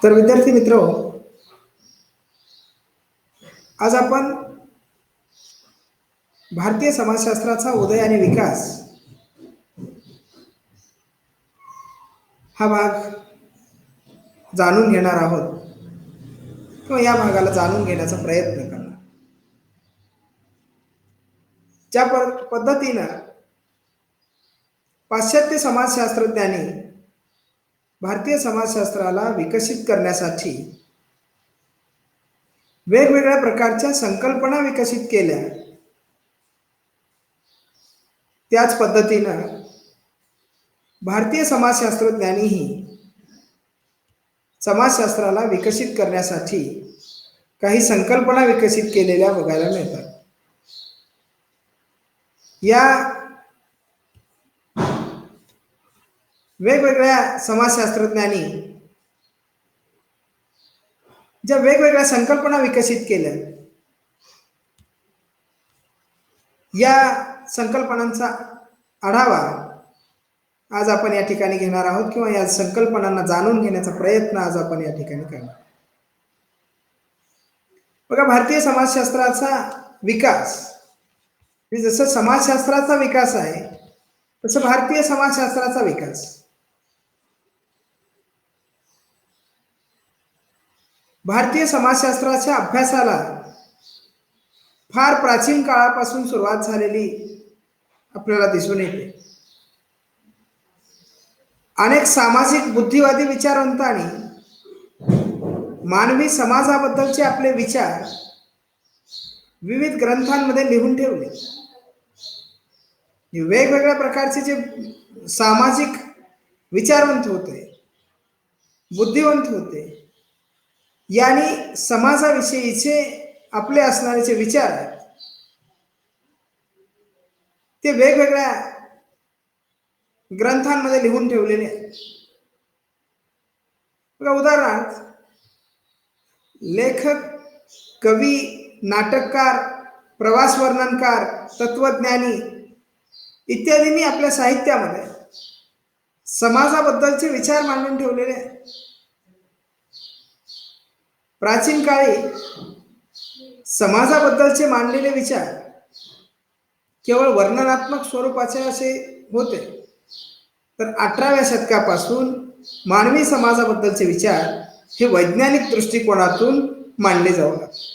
तर विद्यार्थी मित्र, आज आपण भारतीय समाजशास्त्राचा उदय आणि विकास हा भाग जाणून घेणार आहोत किंवा या भागाला जाणून घेण्याचा प्रयत्न करणार. ज्या पद्धतीनं पाश्चात्य समाजशास्त्रज्ञांनी भारतीय समाजशास्त्राला विकसित करण्यासाठी वेगवेगळ्या प्रकारच्या संकल्पना विकसित केल्या, त्याच पद्धतीनं भारतीय समाजशास्त्रज्ञांनीही समाजशास्त्राला विकसित करण्यासाठी काही संकल्पना विकसित केलेल्या बघायला मिळतात. या वेगवेगळ्या समाजशास्त्रज्ञांनी ज्या वेगवेगळ्या संकल्पना विकसित केल्या, या संकल्पनांचा आढावा आज आपण या ठिकाणी घेणार आहोत किंवा या संकल्पनांना जाणून घेण्याचा प्रयत्न आज आपण या ठिकाणी करणार. बघा, भारतीय समाजशास्त्राचा विकास, जसं समाजशास्त्राचा विकास आहे तसं भारतीय समाजशास्त्राचा विकास. भारतीय समाजशास्त्राच्या अभ्यासाला फार प्राचीन काळापासून सुरुवात झालेली आपल्याला दिसून येते. अनेक सामाजिक बुद्धिवादी विचारवंतांनी मानवी समाजाबद्दलचे आपले विचार विविध ग्रंथांमध्ये लिहून ठेवले. वेगवेगळ्या प्रकारचे जे सामाजिक विचारवंत होते, बुद्धिवंत होते, यांनी समाजाविषयीचे आपले असणारे जे विचार आहेत ते वेगवेगळ्या ग्रंथांमध्ये लिहून ठेवलेले आहेत. बघा, उदाहरणार्थ लेखक, कवी, नाटककार, प्रवास वर्णनकार, तत्वज्ञानी इत्यादींनी आपल्या साहित्यामध्ये समाजाबद्दलचे विचार मांडून ठेवलेले आहेत. प्राचीन काळी समाजाबद्दलचे मांडलेले विचार केवळ वर्णनात्मक स्वरूपाचे असे होते, तर 18व्या शतकापासून मानवी समाजाबद्दलचे विचार हे वैज्ञानिक दृष्टिकोनातून मांडले जाऊ लागले.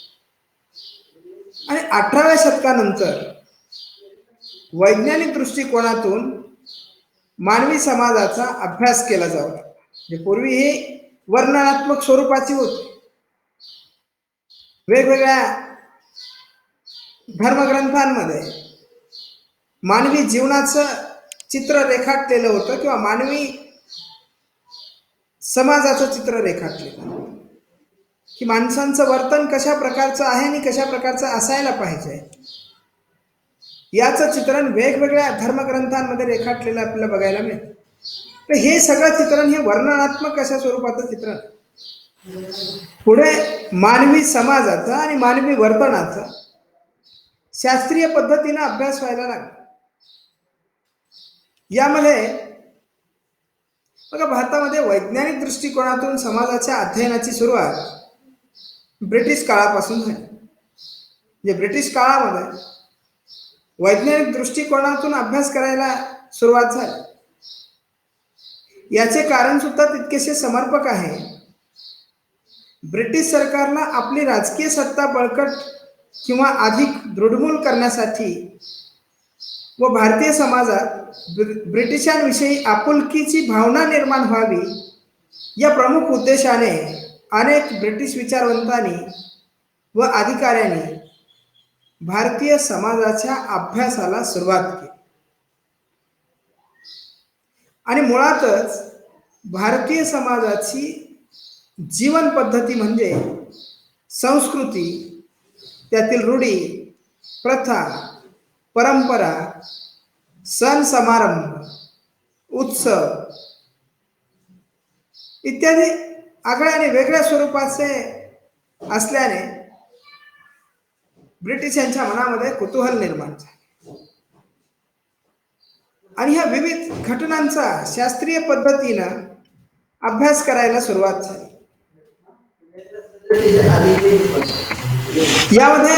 आणि 18व्या शतकानंतर वैज्ञानिक दृष्टिकोनातून मानवी समाजाचा अभ्यास केला जाऊ लागला. म्हणजे पूर्वी हे वर्णनात्मक स्वरूपाचे होते. वेगवेगळ्या धर्मग्रंथांमध्ये मानवी जीवनाचं चित्र रेखाटलेलं होतं किंवा मानवी समाजाचं चित्र रेखाटलेलं, की माणसांचं वर्तन कशा प्रकारचं आहे आणि कशा प्रकारचं असायला पाहिजे याचं चित्रण वेगवेगळ्या धर्मग्रंथांमध्ये रेखाटलेलं आपल्याला बघायला मिळतं. तर हे सगळं चित्रण हे वर्णनात्मक अशा स्वरूपाचं चित्रण. पुढे मानवी समाजाचा आणि मानवी वर्तनाचा शास्त्रीय पद्धतीने अभ्यास व्हायला लागला. यामध्ये बघा, भारतामध्ये वैज्ञानिक दृष्टिकोनातून समाजाच्या अध्ययनाची सुरुवात ब्रिटिश काळापासून झाली. म्हणजे ब्रिटिश काळामध्ये वैज्ञानिक दृष्टिकोनातून अभ्यास करायला सुरुवात झाली. याचे कारण सुद्धा तितकेसे समर्पक आहे. ब्रिटिश सरकारला आपली राजकीय सत्ता बळकट किंवा अधिक दृढमूल करण्यासाठी व भारतीय समाजात ब्रिटिशांविषयी आपुलकीची भावना निर्माण व्हावी या प्रमुख उद्देशाने अनेक ब्रिटिश विचारवंतांनी व अधिकाऱ्यांनी भारतीय समाजाच्या अभ्यासाला सुरुवात केली. आणि मुळातच भारतीय समाजाची जीवन पद्धती म्हणजे संस्कृती, त्यातील रूढी, प्रथा, परंपरा, सण समारंभ, उत्सव इत्यादी आगळ्या आणि वेगळ्या स्वरूपाचे असल्याने ब्रिटिशांच्या मनामध्ये कुतूहल निर्माण झाले आणि ह्या विविध घटनांचा शास्त्रीय पद्धतीनं अभ्यास करायला सुरुवात झाली. यामध्ये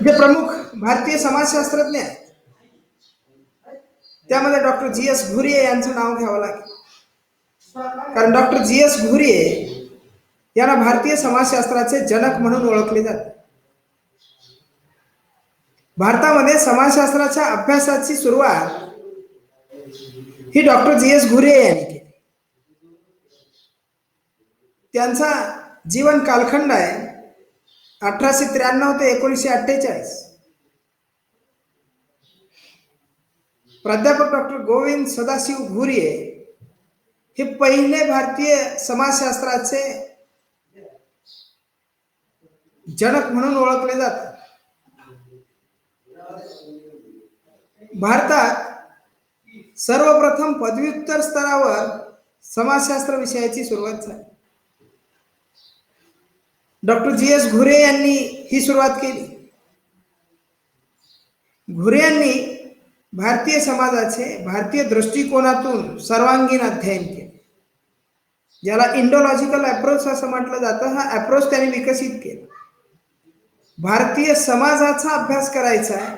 जे प्रमुख भारतीय समाजशास्त्रज्ञ आहेत त्यामध्ये डॉक्टर जी.एस. घुरिये यांचं नाव घ्यावं लागेल. कारण डॉक्टर जी.एस. घुरिये यांना भारतीय समाजशास्त्राचे जनक म्हणून ओळखले जाते. भारतामध्ये समाजशास्त्राच्या अभ्यासाची सुरुवात ही डॉक्टर जी.एस. घुरिये यांनी केली. त्यांचा जीवन कालखंड आहे 1893 ते 1948. प्राध्यापक डॉक्टर गोविंद सदाशिव घुरिये हे पहिले भारतीय समाजशास्त्राचे जनक म्हणून ओळखले जातात. भारतात सर्वप्रथम पदव्युत्तर स्तरावर समाजशास्त्र विषयाची सुरुवात झाली. Doctor GS. घुरिये यांनी ही सुरुवात केली. घुरिये यांनी भारतीय समाजाचे भारतीय दृष्टिकोनातून सर्वांगीण अध्ययन केले. ज्याला इंडोलॉजिकल अप्रोच असं म्हटलं जातं. हा अप्रोच त्यांनी विकसित केला. भारतीय समाजाचा अभ्यास करायचा आहे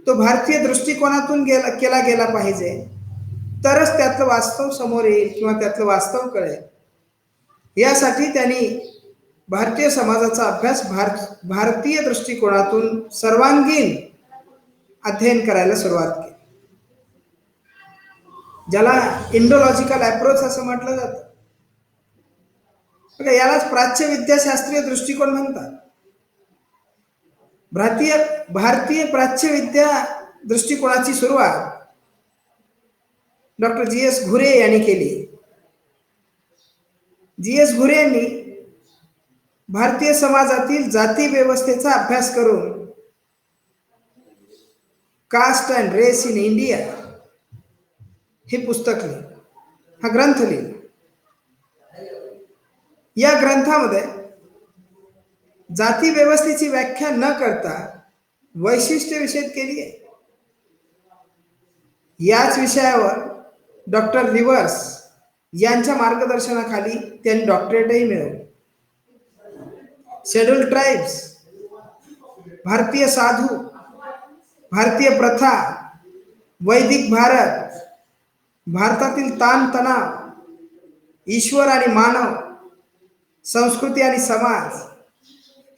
तो भारतीय दृष्टिकोनातून केला गेला पाहिजे, तरच त्यातलं वास्तव समोर येईल किंवा त्यातलं वास्तव कळेल. यासाठी त्यांनी भारतीय समाजाचा अभ्यास भारतीय दृष्टिकोनातून सर्वांगीण अध्ययन करायला सुरुवात केली, ज्याला इंडोलॉजिकल अप्रोच असं म्हटलं जातं. यालाच प्राच्य विद्याशास्त्रीय दृष्टिकोन म्हणतात. भारतीय प्राच्य विद्या दृष्टिकोनाची सुरुवात डॉक्टर जी.एस. घुरिये यांनी केली. जी.एस. घुरिये यांनी भारतीय समाजातील जाती व्यवस्थेचा अभ्यास करून caste and race in India हे पुस्तक लिहिलं, हा ग्रंथ लिहिला. या ग्रंथामध्ये जाती व्यवस्थेची व्याख्या न करता वैशिष्ट्य विषयित केली आहे. याच विषयावर डॉक्टर रिव्हर्स यांच्या मार्गदर्शनाखाली त्यांनी डॉक्टरेटही मिळवली. शेड्यूल्ड ट्राइब्स, भारतीय साधू, भारतीय प्रथा, वैदिक भारत, भारतातील ताणतणाव, ईश्वर आणि मानव, संस्कृती आणि समाज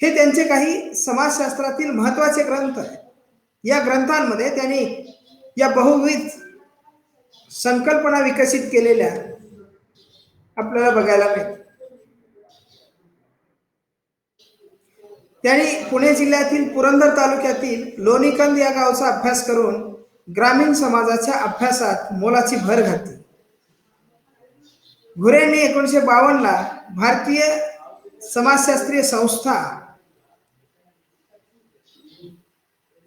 हे त्यांचे काही समाजशास्त्रातील महत्त्वाचे ग्रंथ आहेत. या ग्रंथांमध्ये त्यांनी या बहुविध संकल्पना विकसित केलेल्या आपल्याला बघायला मिळतात. त्यांनी पुणे जिल्ह्यातील पुरंदर तालुक्यातील लोणीकंद या गावचा अभ्यास करून ग्रामीण समाजाच्या अभ्यासात मोलाची भर घातली. घुरिये यांनी 1952 भारतीय समाजशास्त्रीय संस्था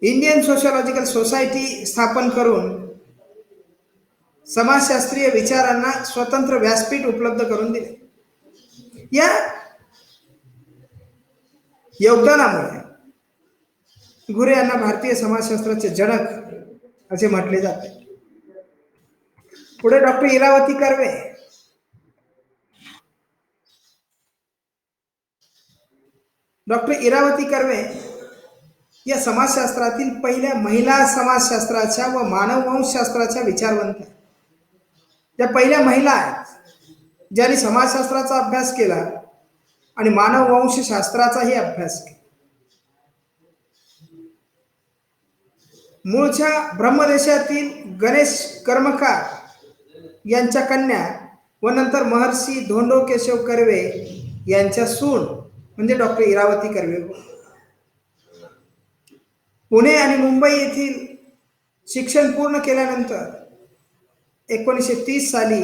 इंडियन सोशियोलॉजिकल सोसायटी स्थापन करून समाजशास्त्रीय विचारांना स्वतंत्र व्यासपीठ उपलब्ध करून दिले. या योगदानामुळे घुरिये यांना भारतीय समाजशास्त्राचे जनक असे म्हटले जाते. पुढे डॉक्टर इरावती कर्वे. डॉक्टर इरावती कर्वे या समाजशास्त्रातील पहिल्या महिला समाजशास्त्राच्या व मानववंशशास्त्राच्या विचारवंत आहेत. त्या पहिल्या महिला आहेत ज्यांनी समाजशास्त्राचा अभ्यास केला आणि मानववंशशास्त्राचाही अभ्यास केला. मूळच्या ब्रह्मदेशातील गणेश कर्मकार यांच्या कन्या व नंतर महर्षी धोंडो केशव कर्वे यांच्या सून म्हणजे डॉक्टर इरावती कर्वे. पुणे आणि मुंबई येथील शिक्षण पूर्ण केल्यानंतर 1930 साली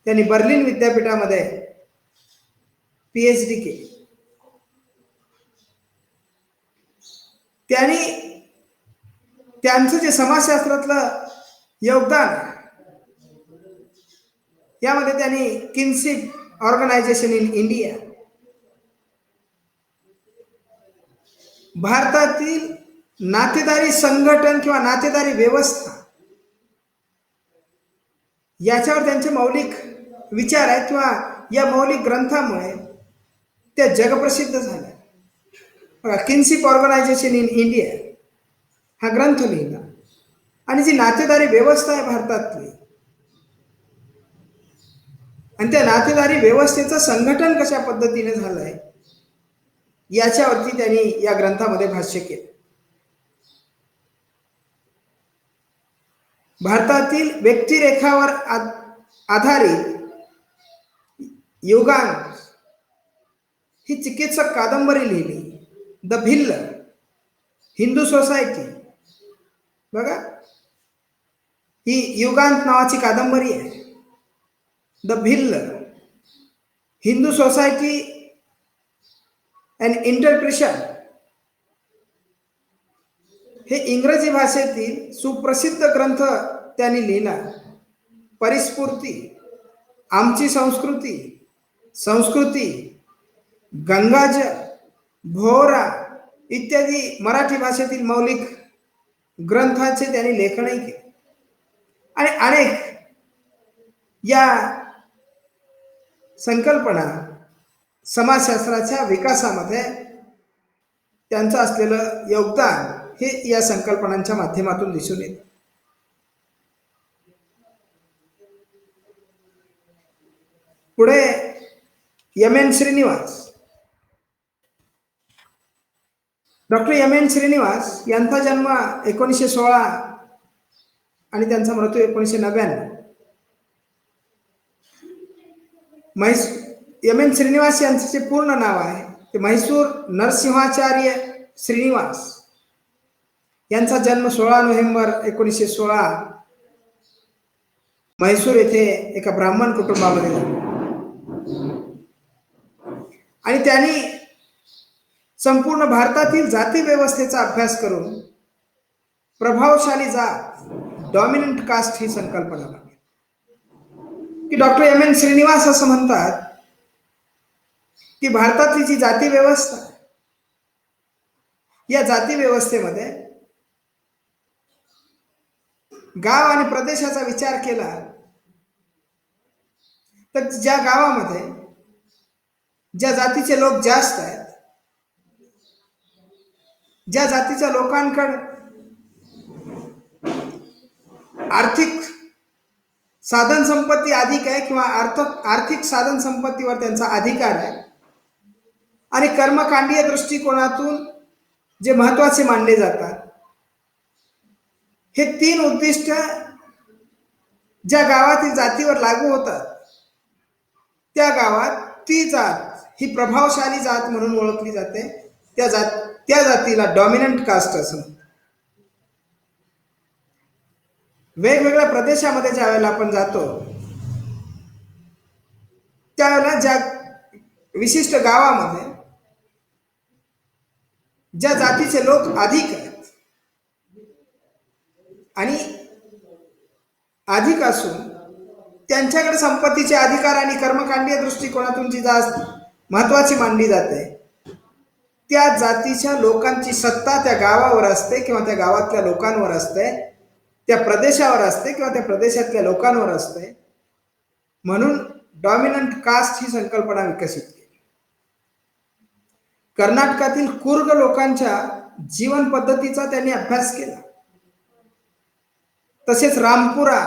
त्यांनी बर्लिन विद्यापीठामध्ये PhD केली. त्यांनी त्यांचं जे समाजशास्त्रातलं योगदान यामध्ये त्यांनी किन्सिप ऑर्गनायझेशन इन इंडिया, भारतातील नातेदारी संघटन किंवा नातेदारी व्यवस्था याच्यावर त्यांचे मौलिक विचार आहेत किंवा या मौलिक ग्रंथामुळे त्या जगप्रसिद्ध झाल्या. बघा, किन्सिप ऑर्गनायझेशन इन इंडिया हा ग्रंथ लिहिला. आणि जी नातेदारी व्यवस्था आहे भारतातली, आणि त्या नातेदारी व्यवस्थेचं संघटन कशा पद्धतीने झालंय याच्यावरती त्यांनी या ग्रंथामध्ये भाष्य केलं. भारतातील व्यक्तिरेखावर आधारित योगांग ही चिकित्सक कादंबरी लिहिली, द भिल्ल, हिंदू सोसायटी. बघा, ही युगांत नावाची कादंबरी आहे. The Bhil, Hindu society and interpretation, हे इंग्रजी भाषेतील सुप्रसिद्ध ग्रंथ त्यांनी लिहिला. परिस्फूर्ती, आमची संस्कृती, संस्कृती, गंगाजल, भोवरा इत्यादी मराठी भाषेतील मौलिक ग्रंथांचे त्यांनी लेखनही केले. आणि अनेक या संकल्पना समाजशास्त्राच्या विकासामध्ये त्यांचं असलेलं योगदान हे या संकल्पनांच्या माध्यमातून दिसून येते. पुढे M N. Srinivas, doctor M N. Srinivas यांचा जन्म 1916 आणि त्यांचा मृत्यू 1999. एम.एन. श्रीनिवास यांचे जे पूर्ण नाव आहे ते म्हैसूर नरसिंहाचार्य श्रीनिवास. यांचा जन्म 16 नोव्हेंबर 1916 म्हैसूर येथे एका ब्राह्मण कुटुंबामध्ये झाला. आणि त्यांनी संपूर्ण भारतातील जाती व्यवस्थेचा अभ्यास करून प्रभावशाली जात, डॉमिनंट कास्ट ही संकल्पना लागली. की डॉक्टर एम.एन. श्रीनिवास असं म्हणतात की भारतातली जी जाती व्यवस्था, या जाती व्यवस्थेमध्ये गाव आणि प्रदेशाचा विचार केला तर ज्या गावामध्ये ज्या जातीचे लोक जास्त आहेत, ज्या जातीच्या लोकांकडे आर्थिक साधन संपत्ती अधिक आहे किंवा आर्थिक साधन संपत्तीवर त्यांचा अधिकार आहे आणि कर्मकांडीय दृष्टिकोनातून जे महत्वाचे मानले जातात, हे 3 उद्दिष्ट ज्या गावातील जातीवर लागू होतात त्या गावात ती जात ही प्रभावशाली जात म्हणून ओळखली जाते. त्या जातीला डॉमिनंट कास्ट असं म्हणतात. वेगवेगळ्या प्रदेशामध्ये ज्या वेळेला आपण जातो त्यावेळेला ज्या विशिष्ट गावामध्ये ज्या जातीचे लोक अधिक आहेत आणि अधिक असून त्यांच्याकडे संपत्तीचे अधिकार आणि कर्मकांडीय दृष्टिकोनातून जी जात महत्वाची मानली जाते, त्या जातीच्या लोकांची सत्ता त्या गावावर असते किंवा त्या गावातल्या लोकांवर असते, त्या प्रदेशावर असते किंवा त्या प्रदेशातल्या लोकांवर असते. म्हणून डॉमिनंट कास्ट ही संकल्पना विकसित केली. कर्नाटकातील कुर्ग लोकांच्या जीवन पद्धतीचा त्यांनी अभ्यास केला. तसेच रामपुरा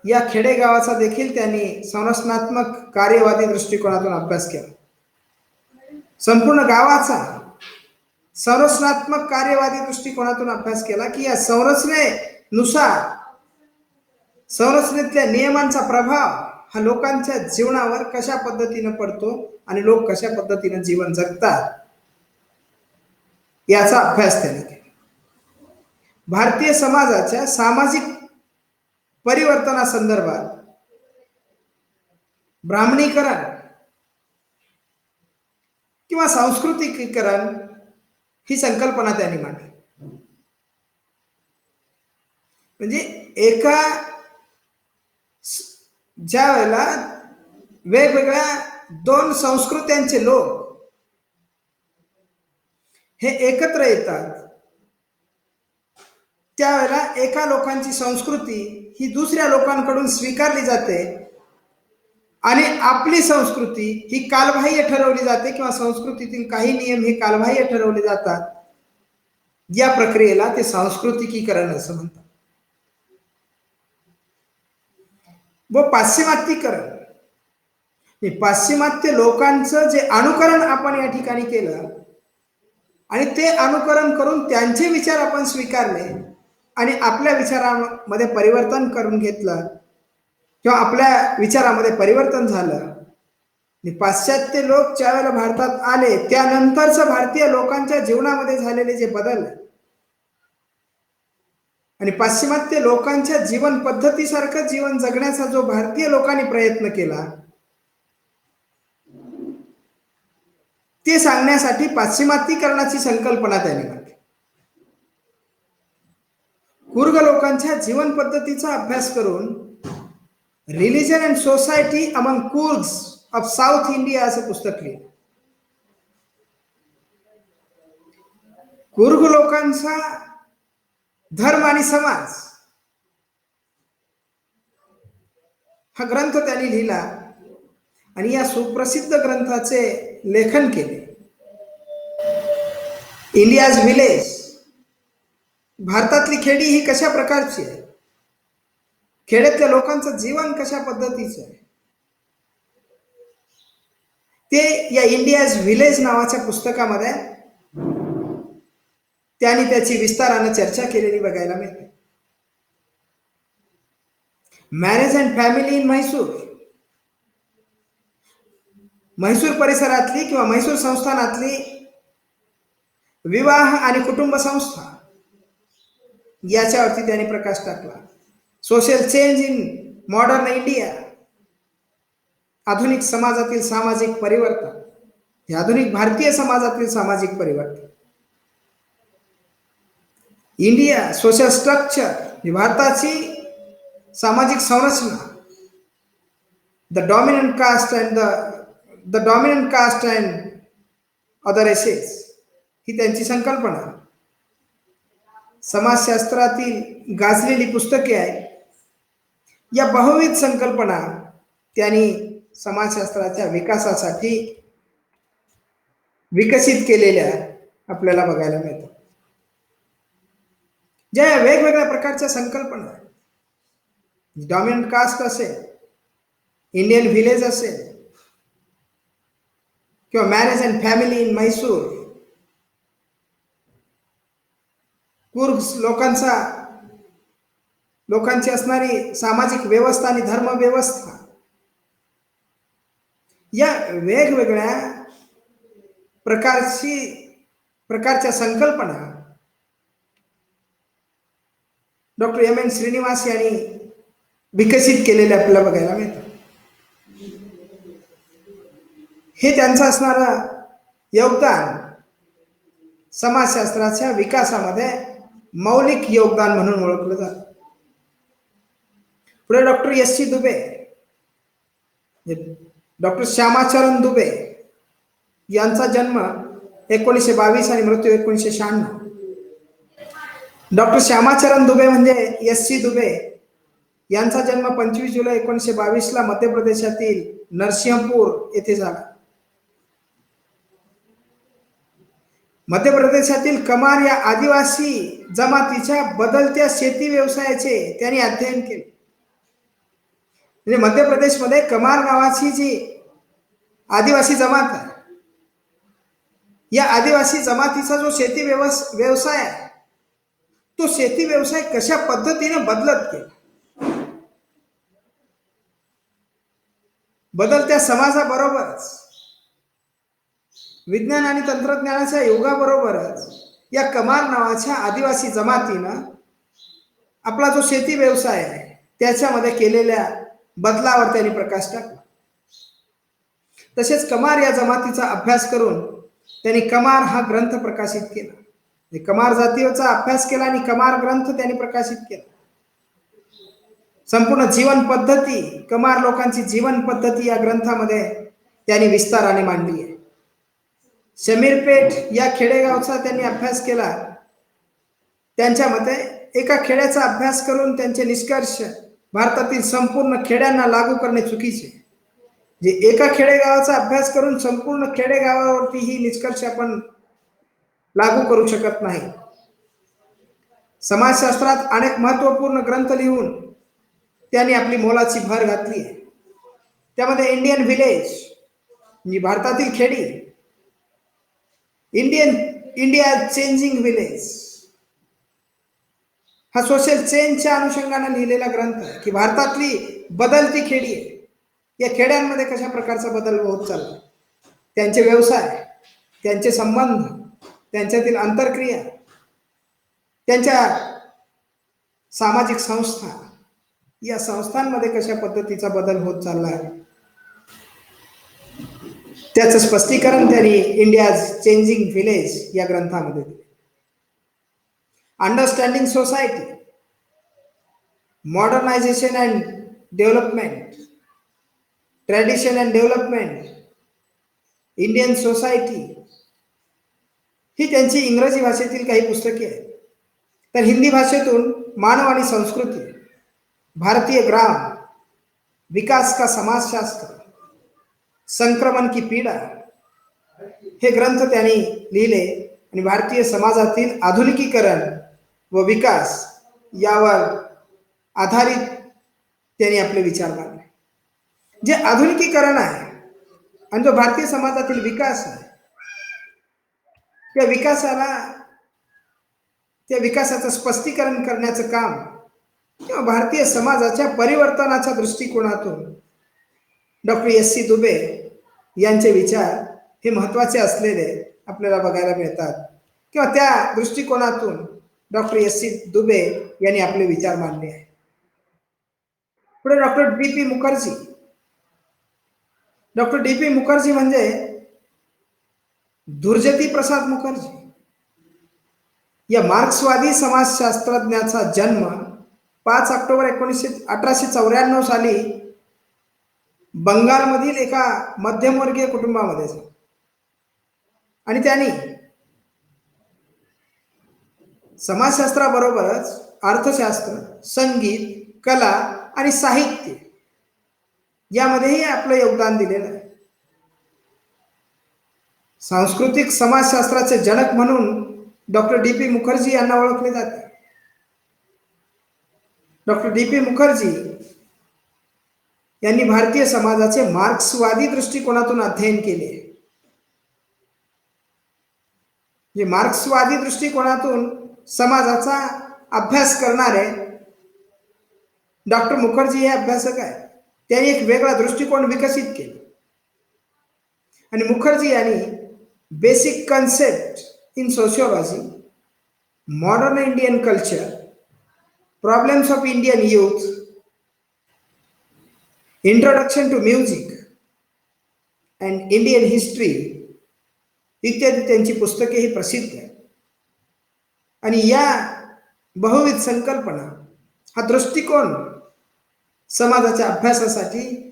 या खेडेगावाचा देखील त्यांनी संरचनात्मक कार्यवादी दृष्टिकोनातून अभ्यास केला. संपूर्ण गावाचा संरचनात्मक कार्यवादी दृष्टिकोनातून अभ्यास केला की या संरचनेनुसार संरचनेतल्या नियमांचा प्रभाव हा लोकांच्या जीवनावर कशा पद्धतीने पडतो आणि लोक कशा पद्धतीने जीवन जगतात याचा अभ्यास त्यांनी केला. भारतीय समाजाच्या सामाजिक परिवर्तनासंदर्भात ब्राह्मणीकरण किंवा सांस्कृतिकीकरण ही संकल्पना त्यांनी मांडली. म्हणजे एका ज्या वेळेला वेगवेगळ्या 2 संस्कृत्यांचे लोक हे एकत्र येतात त्यावेळेला एका लोकांची संस्कृती ही दुसऱ्या लोकांकडून स्वीकारली जाते आणि आपली संस्कृती ही कालबाह्य ठरवली जाते किंवा संस्कृतीतील काही नियम हे कालबाह्य ठरवले जातात. या प्रक्रियेला ते सांस्कृतिकीकरण असं म्हणतात. व पाश्चिमात्यीकरण, पाश्चिमात्य लोकांचं जे अनुकरण आपण या ठिकाणी केलं आणि ते अनुकरण करून त्यांचे विचार आपण स्वीकारले आणि आपल्या विचारामध्ये परिवर्तन करून घेतलं किंवा आपल्या विचारामध्ये परिवर्तन झालं. पाश्चात्य लोक ज्या वेळेला भारतात आले त्यानंतरच भारतीय लोकांच्या जीवनामध्ये झालेले जे बदल आणि पाश्चिमात्य लोकांच्या जीवन पद्धतीसारखं जीवन जगण्याचा जो भारतीय लोकांनी प्रयत्न केला ते सांगण्यासाठी पाश्चिमात्यीकरणाची संकल्पना त्यांनी मांडली. कुर्ग लोकांच्या जीवन पद्धतीचा अभ्यास करून religion and society among Coorgs of South India असं पुस्तक लिहिलं. कुर्ग लोकांचा धर्म आणि समाज हा ग्रंथ त्यांनी लिहिला आणि या सुप्रसिद्ध ग्रंथाचे लेखन केले. इंडियाज विलेज, भारतातली खेडी ही कशा प्रकारची आहे, खेड्यातल्या लोकांचं जीवन कशा पद्धतीचं आहे, ते या इंडियाज विलेज नावाच्या पुस्तकामध्ये त्यांनी त्याची विस्ताराने चर्चा केलेली बघायला मिळते. Marriage and family in Mysore, Mysore परिसरातली किंवा म्हैसूर संस्थानातली विवाह आणि कुटुंब संस्था याच्यावरती त्यांनी प्रकाश टाकला. Social change in modern India, आधुनिक समाजातील सामाजिक परिवर्तन, हे आधुनिक भारतीय समाजातील सामाजिक परिवर्तन. इंडिया सोशल स्ट्रक्चर, ही भारताची सामाजिक संरचना, the dominant caste and other races, ही त्यांची संकल्पना. समाजशास्त्रातील गाजलेली पुस्तके आहेत. या बहुविध संकल्पना त्यांनी समाजशास्त्राच्या विकासासाठी विकसित केलेल्या आपल्याला बघायला मिळतात. ज्या वेगवेगळ्या प्रकारच्या संकल्पना, डॉमिनंट कास्ट असेल, इंडियन व्हिलेज असेल किंवा marriage and family in Mysore, Coorg लोकांची असणारी सामाजिक व्यवस्था आणि धर्म व्यवस्था, या वेगवेगळ्या प्रकारच्या संकल्पना डॉक्टर एम एन श्रीनिवास यांनी विकसित केलेले आपल्याला बघायला मिळतात. हे त्यांचं असणारं योगदान समाजशास्त्राच्या विकासामध्ये मौलिक योगदान म्हणून ओळखलं जातं. पुढे doctor S C Dube, doctor Shyamacharan Dube यांचा जन्म 1922 आणि मृत्यू 1996. डॉक्टर श्यामाचरण दुबे म्हणजे एस सी दुबे यांचा जन्म 25 जुलै 1922 मध्य प्रदेशातील नरसिंहपूर येथे झाला. मध्य प्रदेशातील कमार या आदिवासी जमातीच्या बदलत्या शेती व्यवसायाचे त्यांनी अध्ययन केले. म्हणजे मध्य प्रदेशमध्ये कमार नावाची जी आदिवासी जमात आहे, या आदिवासी जमातीचा जो शेती व्यवसाय आहे, तो शेती व्यवसाय कशा पद्धतीने बदलत गेला. बदलत्या समाजाबरोबरच विज्ञान आणि तंत्रज्ञानाच्या युगाबरोबरच या कमार नावाच्या आदिवासी जमातीनं आपला जो शेती व्यवसाय आहे त्याच्यामध्ये केलेल्या बदलावर त्यांनी प्रकाश टाकला. तसेच कमार या जमातीचा अभ्यास करून त्यांनी कमार हा ग्रंथ प्रकाशित केला. कमार जातीचा अभ्यास केला आणि कमार ग्रंथ त्यांनी प्रकाशित केला. संपूर्ण जीवन पद्धती, कमार लोकांची जीवन पद्धती या ग्रंथामध्ये त्यांनी विस्ताराने मांडली आहे. शमीरपेठ या खेडेगावचा त्यांनी अभ्यास केला. त्यांच्या मते एका खेड्याचा अभ्यास करून त्यांचे निष्कर्ष भारतातील संपूर्ण खेड्यांना लागू करणे चुकीचे. जे एका खेडेगावाचा अभ्यास करून संपूर्ण खेडेगावावरती ही निष्कर्ष आपण लागू करू शकत नाही. समाजशास्त्रात अनेक महत्वपूर्ण ग्रंथ लिहून त्यांनी आपली मोलाची भर घातली आहे. त्यामध्ये इंडियन व्हिलेज म्हणजे भारतातील खेडी, इंडिया चेंजिंग व्हिलेज हा सोशल चेंजच्या अनुषंगाने लिहिलेला ग्रंथ आहे की भारतातली बदलती खेडी आहे. या खेड्यांमध्ये कशा प्रकारचा बदल होत चालला, त्यांचे व्यवसाय, त्यांचे संबंध, त्यांच्यातील आंतरक्रिया, त्यांच्या सामाजिक संस्था, या संस्थांमध्ये कशा पद्धतीचा बदल होत चालला आहे त्याचं स्पष्टीकरण त्यांनी इंडियाज चेंजिंग व्हिलेज या ग्रंथामध्ये दिले. Understanding society, modernisation and development, tradition and development, Indian society, ही त्यांची इंग्रजी भाषेतील काही पुस्तके आहेत. तर हिंदी भाषेतून मानव आणि संस्कृती, भारतीय ग्राम, विकास का समाजशास्त्र, संक्रमण की पीडा हे ग्रंथ त्यांनी लिहिले आणि भारतीय समाजातील आधुनिकीकरण व विकास यावर आधारित त्यांनी आपले विचार मांडले. जे आधुनिकीकरण आहे आणि जो भारतीय समाजातील विकास आहे, त्या विकासाचं स्पष्टीकरण करण्याचं काम किंवा भारतीय समाजाच्या परिवर्तनाच्या दृष्टिकोनातून डॉक्टर एस.सी. दुबे यांचे विचार हे महत्त्वाचे असलेले आपल्याला बघायला मिळतात किंवा त्या दृष्टिकोनातून डॉक्टर एस.सी. दुबे यांनी आपले विचार मांडले आहे. पुढे doctor D P. Mukherjee. Doctor D P. Mukherjee म्हणजे धुर्जती प्रसाद मुखर्जी. या मार्क्सवादी समाजशास्त्रज्ञाचा जन्म 5 ऑक्टोबर 1894 साली बंगालमधील एका मध्यमवर्गीय कुटुंबामध्ये झाला आणि त्यांनी समाजशास्त्राबरोबरच अर्थशास्त्र, संगीत, कला आणि साहित्य यामध्येही आपलं योगदान दिलेलं आहे. सांस्कृतिक समाजशास्त्राचे जनक म्हणून डॉक्टर डी.पी. मुखर्जी यांना ओळखले जाते. Doctor D P. मुखर्जी यांनी भारतीय समाजाचे मार्क्सवादी दृष्टिकोनातून अध्ययन केले. जे मार्क्सवादी दृष्टिकोनातून समाजाचा अभ्यास करणारे डॉक्टर मुखर्जी हे अभ्यासक आहेत. त्यांनी एक वेगळा दृष्टिकोन विकसित केला आणि मुखर्जी यांनी basic concept in sociology, modern Indian culture, problems of Indian youth, introduction to music and Indian history इत्यादी त्यांची पुस्तके ही प्रसिद्ध आहेत. आणि या बहुविध संकल्पना, हा दृष्टिकोन समाजाच्या अभ्यासासाठी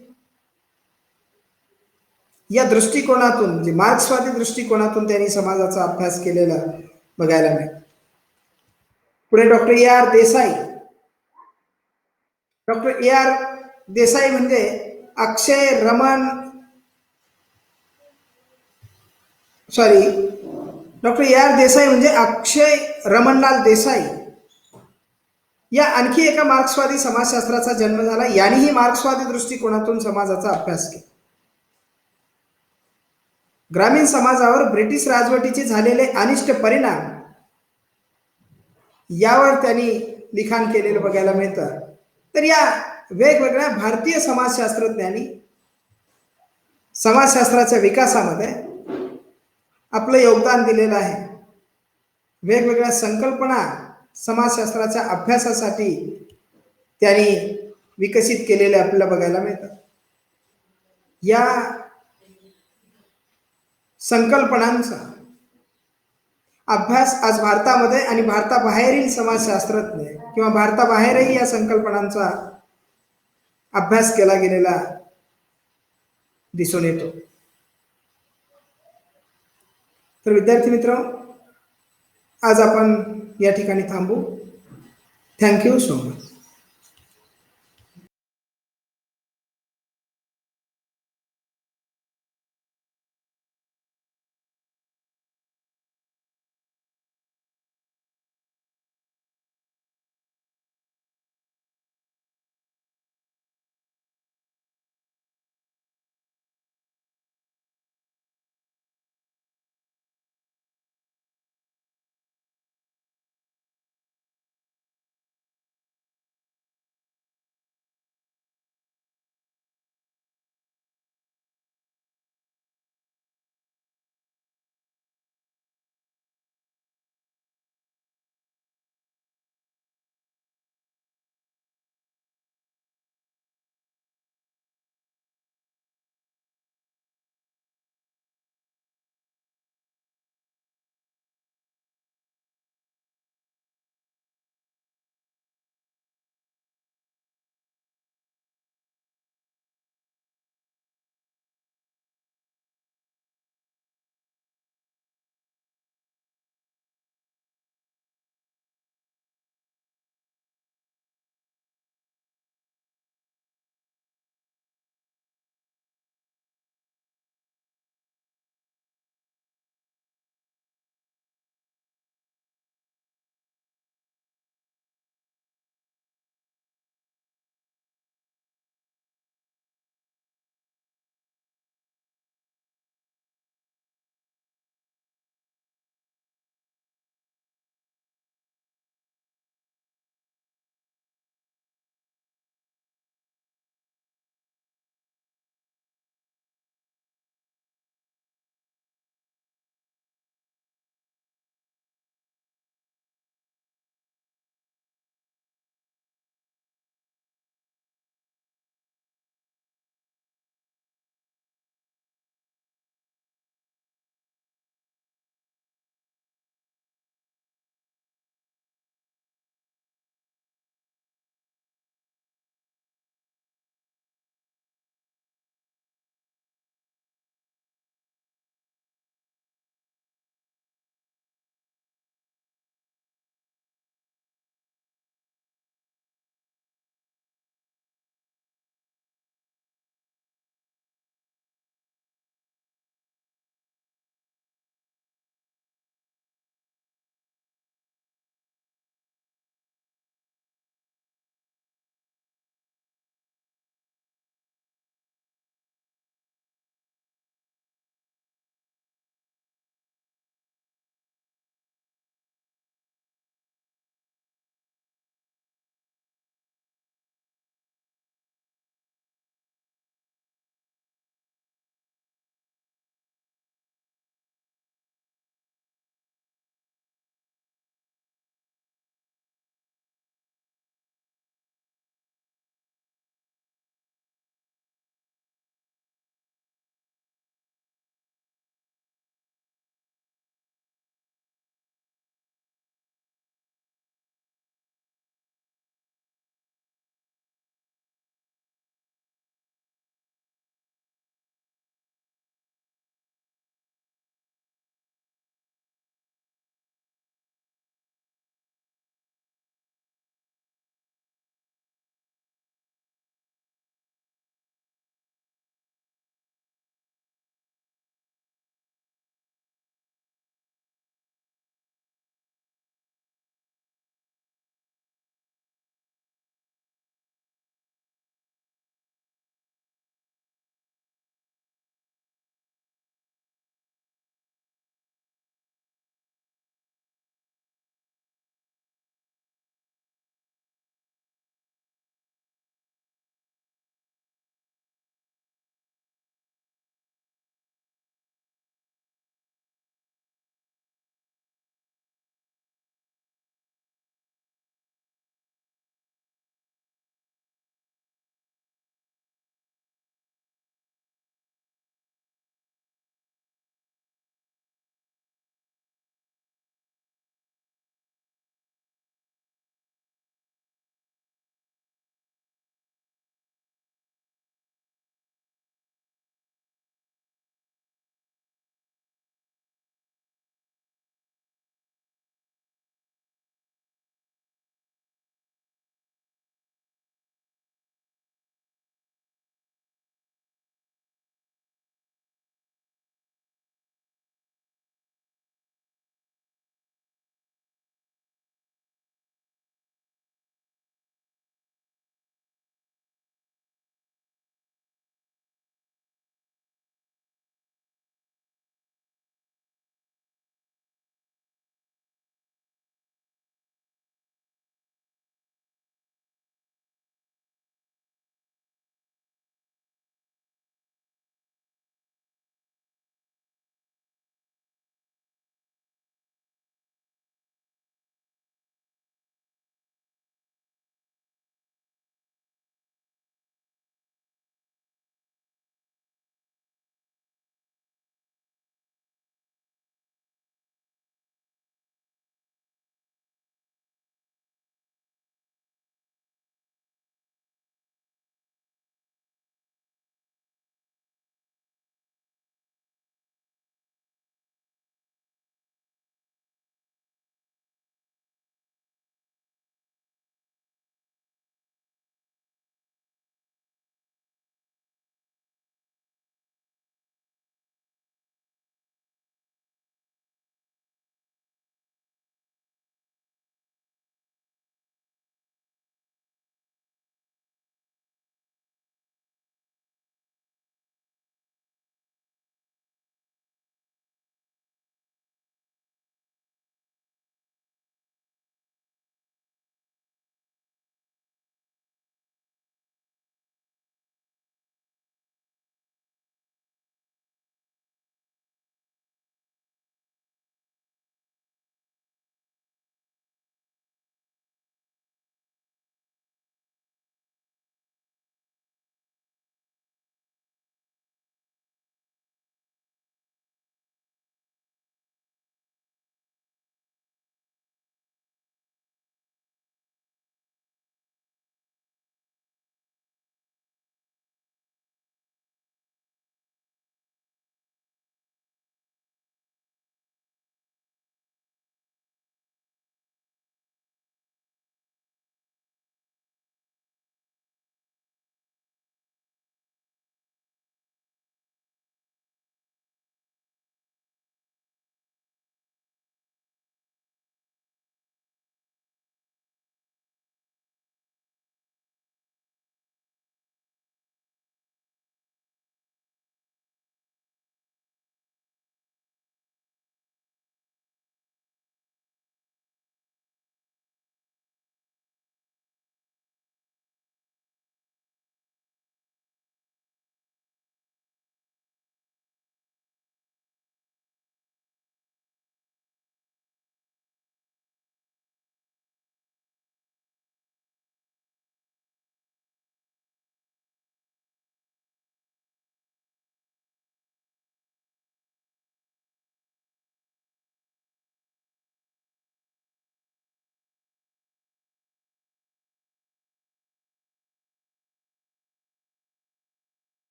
या दृष्टिकोनातून, म्हणजे मार्क्सवादी दृष्टिकोनातून त्यांनी समाजाचा अभ्यास केलेला बघायला मिळतो. पुढे doctor AR. Desai. Doctor AR. Desai म्हणजे डॉक्टर ए.आर. देसाई म्हणजे अक्षय रमणलाल देसाई या आणखी एका मार्क्सवादी समाजशास्त्राचा जन्म झाला. यांनीही मार्क्सवादी दृष्टिकोनातून समाजाचा अभ्यास केला. ग्रामीण समाजावर ब्रिटिश राजवटीचे झालेले अनिष्ट परिणाम यावर त्यांनी लिखाण केलेलं बघायला मिळतं. तर या वेगवेगळ्या भारतीय समाजशास्त्रज्ञांनी समाजशास्त्राच्या विकासामध्ये आपलं योगदान दिलेलं आहे. वेगवेगळ्या संकल्पना समाजशास्त्राच्या अभ्यासासाठी त्यांनी विकसित केलेले आपल्याला बघायला मिळतात. या संकल्पनांचा अभ्यास आज भारतामध्ये आणि भारताबाहेरील समाजशास्त्रज्ञ किंवा भारताबाहेरही या संकल्पनांचा अभ्यास केला गेलेला दिसून येतो. तर विद्यार्थी मित्र, आज आपण या ठिकाणी थांबू. Thank you so much.